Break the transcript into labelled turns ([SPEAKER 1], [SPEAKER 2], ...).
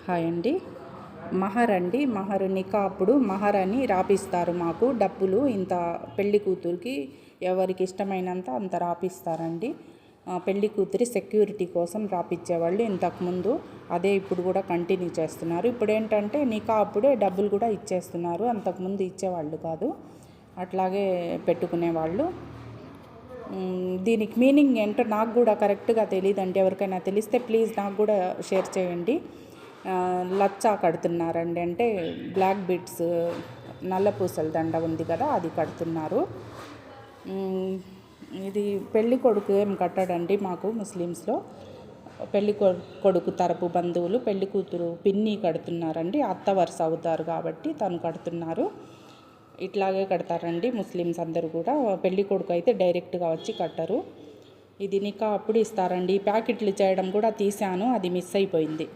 [SPEAKER 1] Hi అండి. మహర్ నికా అప్పుడు మహర్ అని రాపిస్తారు. మాకు డబ్బులు ఇంత పెళ్లి కూతురికి ఎవరికి ఇష్టమైనంత అంత రాపిస్తారండి. పెళ్లి కూతురి సెక్యూరిటీ కోసం రాపిచ్చేవాళ్ళు ఇంతకుముందు. అదే ఇప్పుడు కూడా కంటిన్యూ చేస్తున్నారు. ఇప్పుడు ఏంటంటే నికా అప్పుడే డబ్బులు కూడా ఇచ్చేస్తున్నారు. అంతకుముందు ఇచ్చేవాళ్ళు కాదు, అట్లాగే పెట్టుకునేవాళ్ళు. దీనికి మీనింగ్ ఏంటో నాకు కూడా కరెక్ట్గా తెలియదండి. ఎవరికైనా తెలిస్తే ప్లీజ్ నాకు కూడా షేర్ చేయండి. లచ్చా కడుతున్నారండి, అంటే బ్లాక్ బీడ్స్, నల్ల పూసల దండ ఉంది కదా, అది కడుతున్నారు. ఇది పెళ్ళి కొడుకు ఏం కట్టాడండి మాకు ముస్లిమ్స్లో. పెళ్ళి కొడుకు తరపు బంధువులు పెళ్లి కూతురు పిన్ని కడుతున్నారండి. అత్త వరుస అవుతారు కాబట్టి తను కడుతున్నారు. ఇట్లాగే కడతారండి ముస్లిమ్స్ అందరూ కూడా. పెళ్లి కొడుకు అయితే డైరెక్ట్గా వచ్చి కట్టరు. ఇది నికా అప్పుడు ఇస్తారండి. ప్యాకెట్లు చేయడం కూడా తీశాను, అది మిస్ అయిపోయింది.